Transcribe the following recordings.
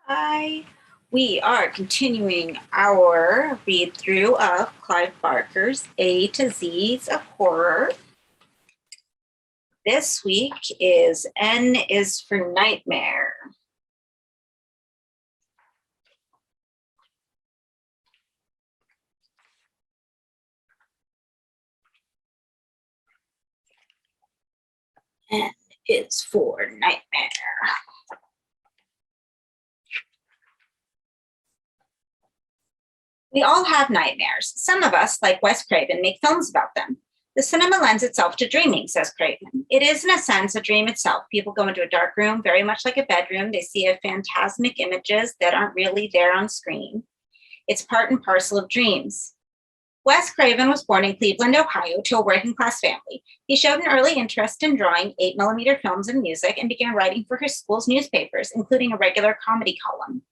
Hi. We are continuing our read through of Clive Barker's A to Z's of Horror. This week is N is for Nightmare. N is for Nightmare. We all have nightmares. Some of us, like Wes Craven, make films about them. The cinema lends itself to dreaming, says Craven. It is, in a sense, a dream itself. People go into a dark room, very much like a bedroom. They see phantasmic images that aren't really there on screen. It's part and parcel of dreams. Wes Craven was born in Cleveland, Ohio, to a working-class family. He showed an early interest in drawing 8mm films and music and began writing for his school's newspapers, including a regular comedy column.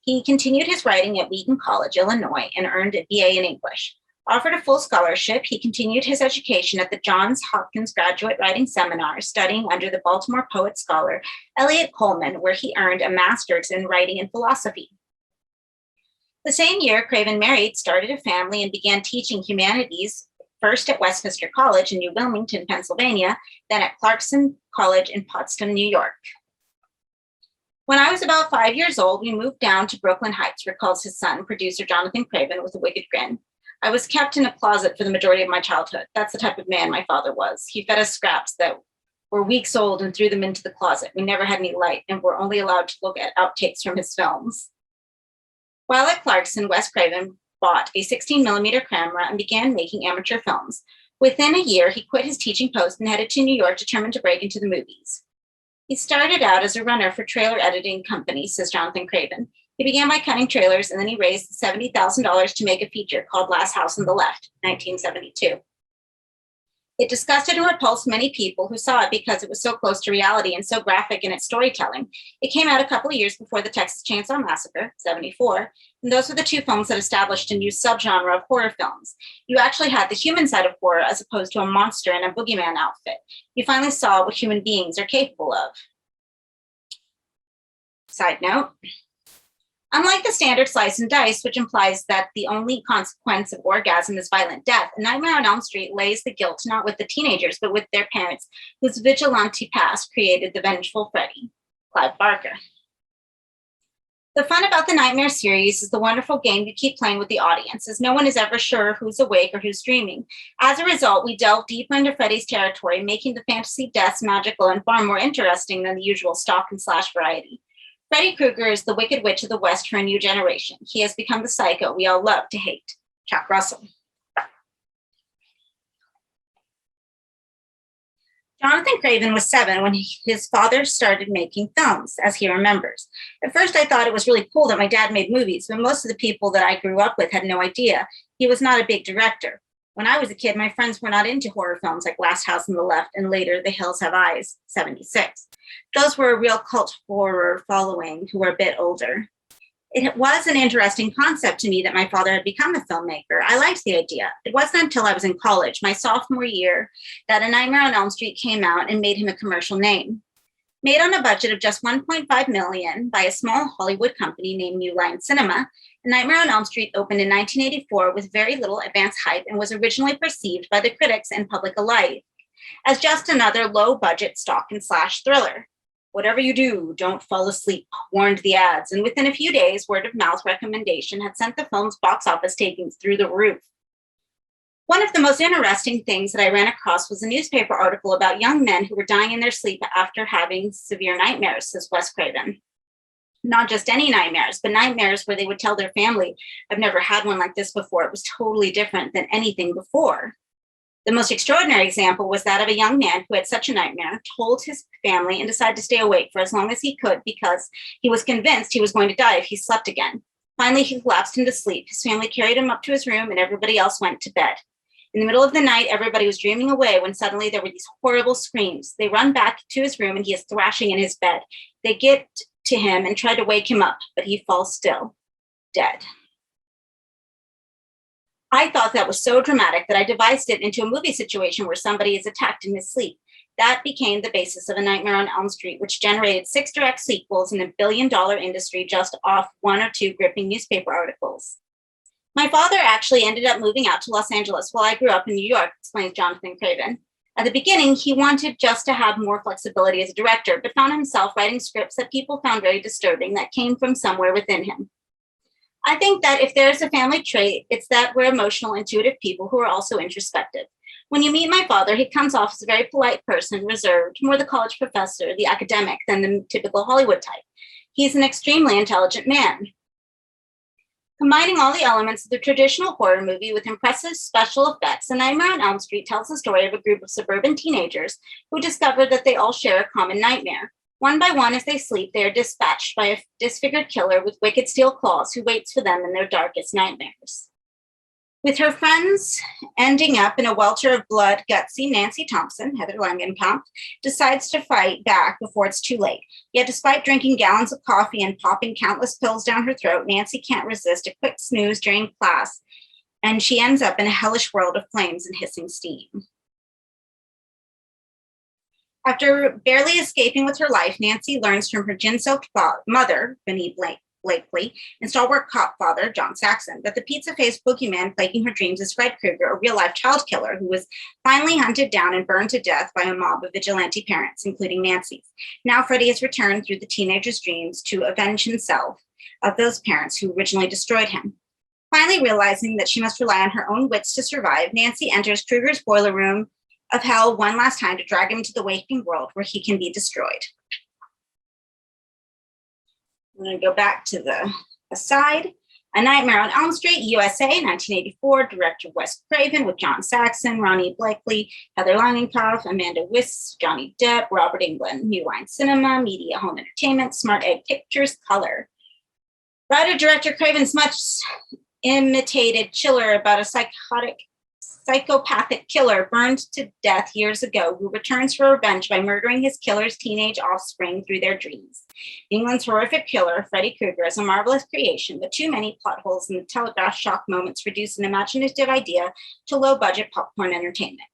He continued his writing at Wheaton College, Illinois, and earned a BA in English. Offered a full scholarship, he continued his education at the Johns Hopkins Graduate Writing Seminar, studying under the Baltimore poet scholar Eliot Coleman, where he earned a master's in writing and philosophy. The same year, Craven married, started a family, and began teaching humanities, first at Westminster College in New Wilmington, Pennsylvania, then at Clarkson College in Potsdam, New York. When I was about 5 years old, we moved down to Brooklyn Heights, recalls his son, producer Jonathan Craven, with a wicked grin. I was kept in a closet for the majority of my childhood. That's the type of man my father was. He fed us scraps that were weeks old and threw them into the closet. We never had any light and were only allowed to look at outtakes from his films. While at Clarkson, Wes Craven bought a 16mm camera and began making amateur films. Within a year, he quit his teaching post and headed to New York, determined to break into the movies. He started out as a runner for trailer editing companies, says Jonathan Craven. He began by cutting trailers, and then he raised $70,000 to make a feature called Last House on the Left, 1972. It disgusted and repulsed many people who saw it because it was so close to reality and so graphic in its storytelling. It came out a couple of years before the Texas Chainsaw Massacre, 74, and those were the two films that established a new subgenre of horror films. You actually had the human side of horror as opposed to a monster in a boogeyman outfit. You finally saw what human beings are capable of. Side note, unlike the standard slice and dice, which implies that the only consequence of orgasm is violent death, A Nightmare on Elm Street lays the guilt not with the teenagers, but with their parents, whose vigilante past created the vengeful Freddy, Clive Barker. The fun about the Nightmare series is the wonderful game you keep playing with the audience, as no one is ever sure who's awake or who's dreaming. As a result, we delve deeper into Freddy's territory, making the fantasy deaths magical and far more interesting than the usual stalk and slash variety. Freddy Krueger is the Wicked Witch of the West for a new generation. He has become the psycho we all love to hate. Chuck Russell. Jonathan Craven was 7 when his father started making films, as he remembers. At first, I thought it was really cool that my dad made movies, but most of the people that I grew up with had no idea. He was not a big director. When I was a kid, my friends were not into horror films like Last House on the Left and later The Hills Have Eyes, 76. Those were a real cult horror following who were a bit older. It was an interesting concept to me that my father had become a filmmaker. I liked the idea. It wasn't until I was in college, my sophomore year, that A Nightmare on Elm Street came out and made him a commercial name. Made on a budget of just $1.5 million by a small Hollywood company named New Line Cinema, A Nightmare on Elm Street opened in 1984 with very little advance hype and was originally perceived by the critics and public alike as just another low-budget stalk and slash thriller. Whatever you do, don't fall asleep, warned the ads, and within a few days, word-of-mouth recommendation had sent the film's box office takings through the roof. One of the most interesting things that I ran across was a newspaper article about young men who were dying in their sleep after having severe nightmares, says Wes Craven. Not just any nightmares, but nightmares where they would tell their family, I've never had one like this before. It was totally different than anything before. The most extraordinary example was that of a young man who had such a nightmare, told his family, and decided to stay awake for as long as he could because he was convinced he was going to die if he slept again. Finally, he collapsed into sleep. His family carried him up to his room and everybody else went to bed. In the middle of the night, everybody was dreaming away when suddenly there were these horrible screams. They run back to his room and he is thrashing in his bed. They get to him and try to wake him up, but he falls still, dead. I thought that was so dramatic that I devised it into a movie situation where somebody is attacked in his sleep. That became the basis of A Nightmare on Elm Street, which generated 6 direct sequels in a billion-dollar industry just off 1 or 2 gripping newspaper articles. My father actually ended up moving out to Los Angeles while I grew up in New York, explains Jonathan Craven. At the beginning, he wanted just to have more flexibility as a director, but found himself writing scripts that people found very disturbing that came from somewhere within him. I think that if there's a family trait, it's that we're emotional, intuitive people who are also introspective. When you meet my father, he comes off as a very polite person, reserved, more the college professor, the academic, than the typical Hollywood type. He's an extremely intelligent man. Combining all the elements of the traditional horror movie with impressive special effects, A Nightmare on Elm Street tells the story of a group of suburban teenagers who discover that they all share a common nightmare. One by one, as they sleep, they are dispatched by a disfigured killer with wicked steel claws who waits for them in their darkest nightmares. With her friends ending up in a welter of blood, gutsy Nancy Thompson, Heather Langenkamp, decides to fight back before it's too late. Yet despite drinking gallons of coffee and popping countless pills down her throat, Nancy can't resist a quick snooze during class, and she ends up in a hellish world of flames and hissing steam. After barely escaping with her life, Nancy learns from her gin-soaked mother, Benny Blakely, and stalwart cop father, John Saxon, that the pizza-faced boogeyman plaguing her dreams is Fred Krueger, a real-life child killer who was finally hunted down and burned to death by a mob of vigilante parents, including Nancy's. Now Freddy has returned through the teenager's dreams to avenge himself of those parents who originally destroyed him. Finally realizing that she must rely on her own wits to survive, Nancy enters Krueger's boiler room of hell one last time to drag him into the waking world where he can be destroyed. I'm going to go back to the aside. A Nightmare on Elm Street, USA, 1984, director Wes Craven with John Saxon, Ronnie Blakely, Heather Langenkamp, Amanda Wyss, Johnny Depp, Robert Englund, New Line Cinema, Media Home Entertainment, Smart Egg Pictures, Color. Writer-director Craven's much imitated chiller about a psychopathic killer burned to death years ago who returns for revenge by murdering his killer's teenage offspring through their dreams. England's horrific killer, Freddy Krueger, is a marvelous creation, but too many plot holes and telegraph shock moments reduce an imaginative idea to low-budget popcorn entertainment.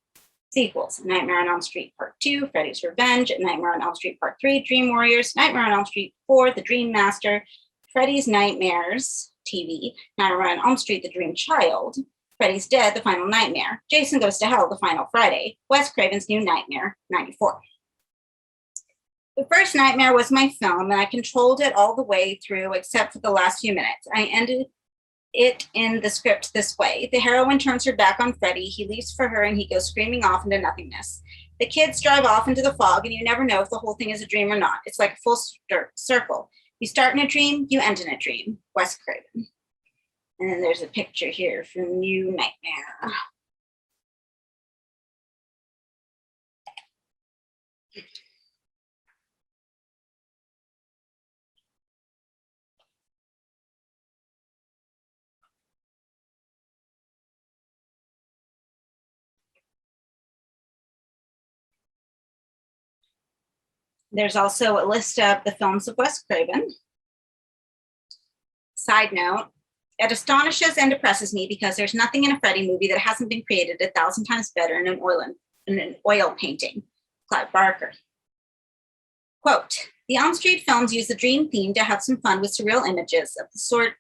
Sequels: Nightmare on Elm Street Part 2, Freddy's Revenge, Nightmare on Elm Street Part 3, Dream Warriors, Nightmare on Elm Street 4, The Dream Master, Freddy's Nightmares TV, Nightmare on Elm Street, The Dream Child, Freddy's Dead, The Final Nightmare, Jason Goes to Hell, The Final Friday, Wes Craven's New Nightmare, 94. The first Nightmare was my film, and I controlled it all the way through except for the last few minutes. I ended it in the script this way. The heroine turns her back on Freddy, he leaves for her, and he goes screaming off into nothingness. The kids drive off into the fog, and you never know if the whole thing is a dream or not. It's like a full circle. You start in a dream, you end in a dream. Wes Craven. And then there's a picture here from New Nightmare. There's also a list of the films of Wes Craven. Side note, it astonishes and depresses me because there's nothing in a Freddy movie that hasn't been created 1,000 times better in an oil painting. Clive Barker. Quote, the Elm Street films use the dream theme to have some fun with surreal images of the sort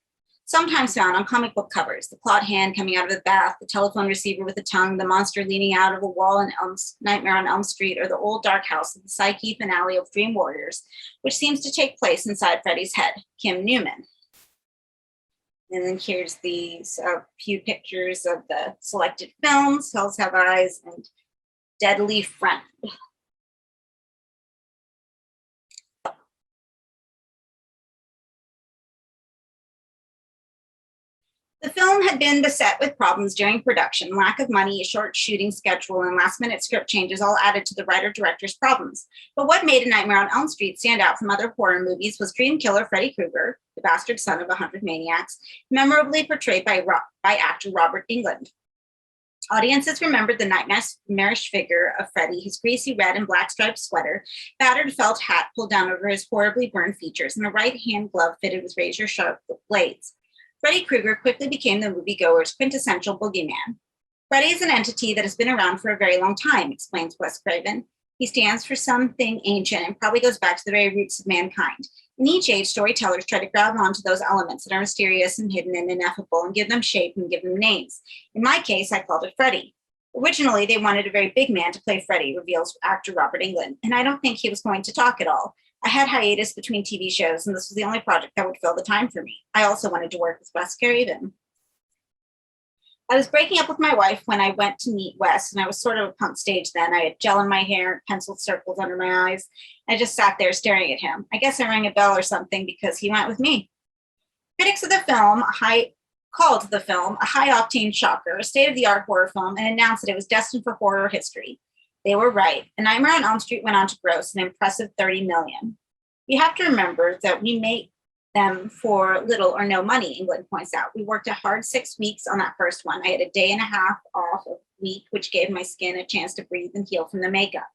sometimes found on comic book covers, the clawed hand coming out of the bath, the telephone receiver with a tongue, the monster leaning out of a wall in Nightmare on Elm Street, or the old dark house of the Psyche finale of Dream Warriors, which seems to take place inside Freddy's head. Kim Newman. And then here's these few pictures of the selected films, Hills Have Eyes and Deadly Friend. The film had been beset with problems during production. Lack of money, a short shooting schedule, and last-minute script changes all added to the writer-director's problems. But what made A Nightmare on Elm Street stand out from other horror movies was dream killer Freddy Krueger, the bastard son of 100 maniacs, memorably portrayed by actor Robert Englund. Audiences remembered the nightmarish figure of Freddy, his greasy red and black striped sweater, battered felt hat pulled down over his horribly burned features, and a right-hand glove fitted with razor-sharp blades. Freddy Krueger quickly became the moviegoer's quintessential boogeyman. Freddy is an entity that has been around for a very long time, explains Wes Craven. He stands for something ancient and probably goes back to the very roots of mankind. In each age, storytellers try to grab onto those elements that are mysterious and hidden and ineffable and give them shape and give them names. In my case, I called it Freddy. Originally, they wanted a very big man to play Freddy, reveals actor Robert Englund, and I don't think he was going to talk at all. I had hiatus between TV shows, and this was the only project that would fill the time for me. I also wanted to work with Wes Craven. I was breaking up with my wife when I went to meet Wes, and I was sort of a punk stage then. I had gel in my hair, penciled circles under my eyes. I just sat there staring at him. I guess I rang a bell or something because he went with me. Critics of the film called the film a high-octane shocker, a state-of-the-art horror film, and announced that it was destined for horror history. They were right. A Nightmare on Elm Street went on to gross an impressive $30 million. You have to remember that we make them for little or no money, Englund points out. We worked a hard 6 weeks on that first one. I had a day and a half off a week, which gave my skin a chance to breathe and heal from the makeup.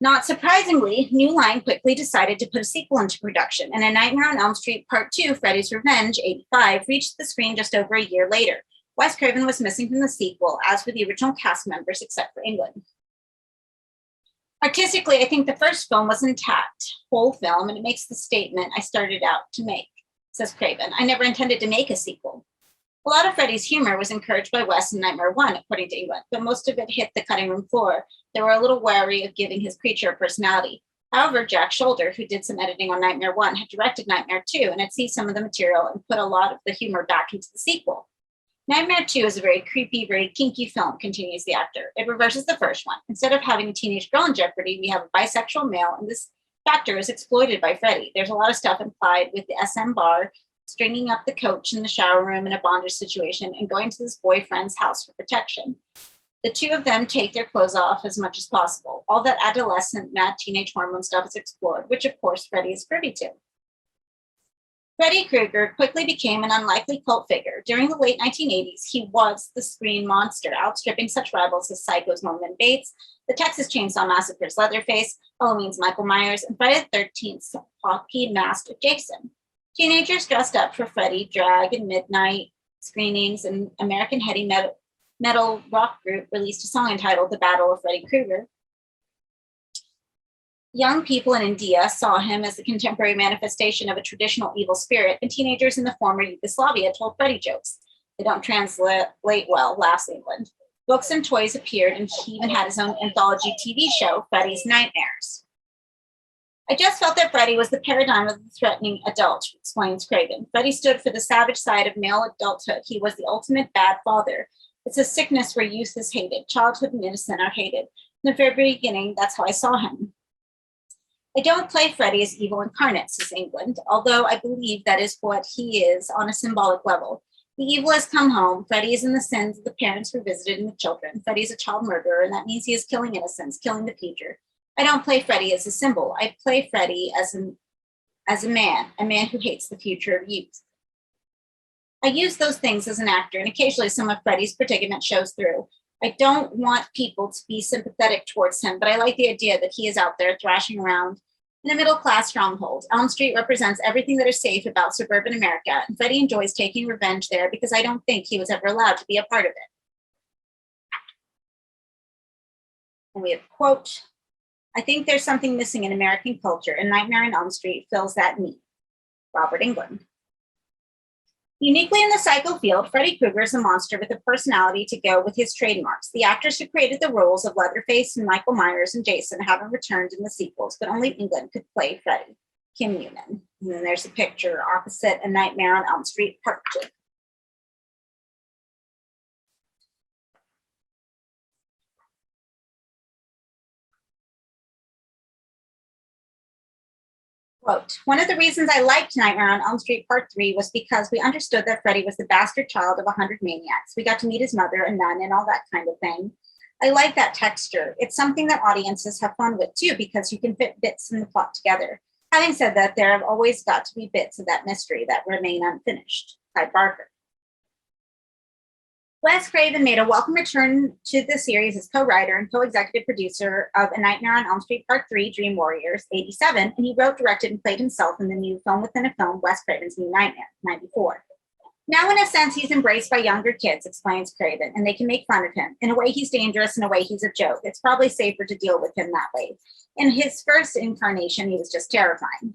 Not surprisingly, New Line quickly decided to put a sequel into production, and A Nightmare on Elm Street Part 2, Freddy's Revenge, 85, reached the screen just over a year later. Wes Craven was missing from the sequel, as were the original cast members, except for Englund. Artistically, I think the first film was intact, whole film, and it makes the statement I started out to make, says Craven. I never intended to make a sequel. A lot of Freddy's humor was encouraged by Wes in Nightmare 1, according to Englund, but most of it hit the cutting room floor. They were a little wary of giving his creature a personality. However, Jack Shoulder, who did some editing on Nightmare 1, had directed Nightmare 2 and had seen some of the material and put a lot of the humor back into the sequel. Nightmare 2 is a very creepy, very kinky film, continues the actor. It reverses the first one. Instead of having a teenage girl in jeopardy, we have a bisexual male, and this factor is exploited by Freddy. There's a lot of stuff implied with the SM bar, stringing up the coach in the shower room in a bondage situation, and going to this boyfriend's house for protection. The two of them take their clothes off as much as possible. All that adolescent, mad teenage hormone stuff is explored, which of course Freddy is privy to. Freddy Krueger quickly became an unlikely cult figure. During the late 1980s, he was the screen monster, outstripping such rivals as Psycho's Norman Bates, the Texas Chainsaw Massacre's Leatherface, Halloween's Michael Myers, and Friday the 13th's hockey masked Jason. Teenagers dressed up for Freddy drag and midnight screenings, and American heavy metal rock group released a song entitled The Battle of Freddy Krueger. Young people in India saw him as the contemporary manifestation of a traditional evil spirit, and teenagers in the former Yugoslavia told Freddy jokes. They don't translate well, laughs Englund. Books and toys appeared, and he even had his own anthology TV show, Freddy's Nightmares. I just felt that Freddy was the paradigm of the threatening adult, explains Craven. Freddy stood for the savage side of male adulthood. He was the ultimate bad father. It's a sickness where youth is hated. Childhood and innocence are hated. From the very beginning, that's how I saw him. I don't play Freddy as evil incarnate, says Englund, although I believe that is what he is on a symbolic level. The evil has come home. Freddy is in the sins of the parents who visited in the children. Freddy is a child murderer, and that means he is killing innocence, killing the future. I don't play Freddy as a symbol. I play Freddy as a man who hates the future of youth. I use those things as an actor, and occasionally some of Freddy's predicament shows through. I don't want people to be sympathetic towards him, but I like the idea that he is out there thrashing around in a middle-class stronghold. Elm Street represents everything that is safe about suburban America, and Freddy enjoys taking revenge there because I don't think he was ever allowed to be a part of it. And we have a quote, I think there's something missing in American culture, and Nightmare on Elm Street fills that need. Robert Englund. Uniquely in the psycho field, Freddy Krueger is a monster with a personality to go with his trademarks. The actors who created the roles of Leatherface and Michael Myers and Jason haven't returned in the sequels, but only Englund could play Freddy. Kim Newman. And then there's a picture opposite A Nightmare on Elm Street Part 2. Quote, one of the reasons I liked Nightmare on Elm Street Part 3 was because we understood that Freddy was the bastard child of 100 maniacs. We got to meet his mother, a nun, and all that kind of thing. I like that texture. It's something that audiences have fun with, too, because you can fit bits in the plot together. Having said that, there have always got to be bits of that mystery that remain unfinished. Clive Barker. Wes Craven made a welcome return to the series as co-writer and co-executive producer of A Nightmare on Elm Street Part 3, Dream Warriors, 87, and he wrote, directed, and played himself in the new film within a film, Wes Craven's New Nightmare, 94. Now, in a sense, he's embraced by younger kids, explains Craven, and they can make fun of him. In a way, he's dangerous. In a way, he's a joke. It's probably safer to deal with him that way. In his first incarnation, he was just terrifying.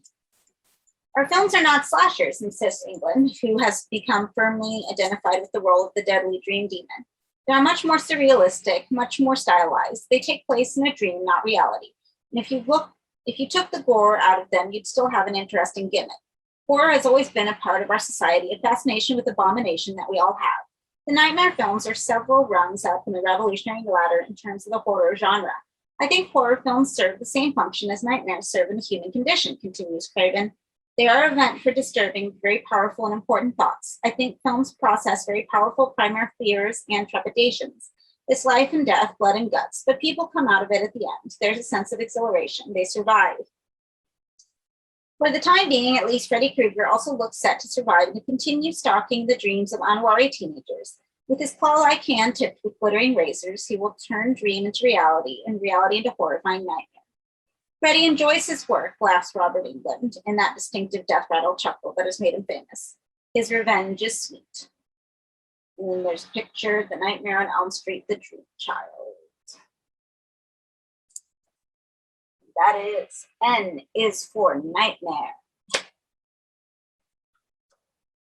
Our films are not slashers, insists England, who has become firmly identified with the role of the deadly dream demon. They are much more surrealistic, much more stylized. They take place in a dream, not reality. And if you took the gore out of them, you'd still have an interesting gimmick. Horror has always been a part of our society, a fascination with abomination that we all have. The nightmare films are several rungs up in the revolutionary ladder in terms of the horror genre. I think horror films serve the same function as nightmares serve in the human condition, continues Craven. They are a vent for disturbing, very powerful and important thoughts. I think films process very powerful primal fears and trepidations. It's life and death, blood and guts, but people come out of it at the end. There's a sense of exhilaration. They survive. For the time being, at least, Freddy Krueger also looks set to survive and to continue stalking the dreams of unwary teenagers. With his claw-like hand tipped with glittering razors, he will turn dream into reality and reality into horrifying nightmare. Freddy enjoys his work, laughs Robert Englund, in that distinctive death rattle chuckle that has made him famous. His revenge is sweet. And then there's a picture, The Nightmare on Elm Street, The Dream Child. That is, N is for nightmare.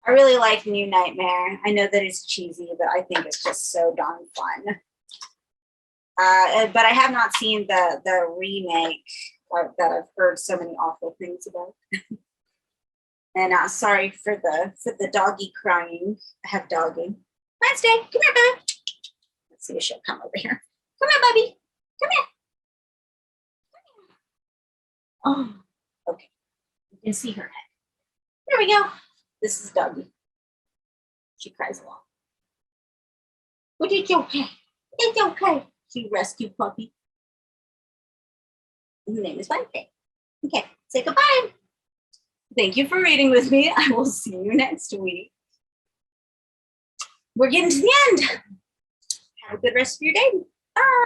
I really like New Nightmare. I know that it's cheesy, but I think it's just so darn fun. But I have not seen the remake that I've heard so many awful things about. And sorry for the doggy crying. I have doggy. Wednesday, come here, babe. Let's see if she'll come over here. Come here, baby. Come here. Oh, okay. You can see her head. There we go. This is Doggy. She cries along. But it's okay. It's okay. She rescued puppy. And her name is Wednesday. Okay, say goodbye. Thank you for reading with me. I will see you next week. We're getting to the end. Have a good rest of your day. Bye.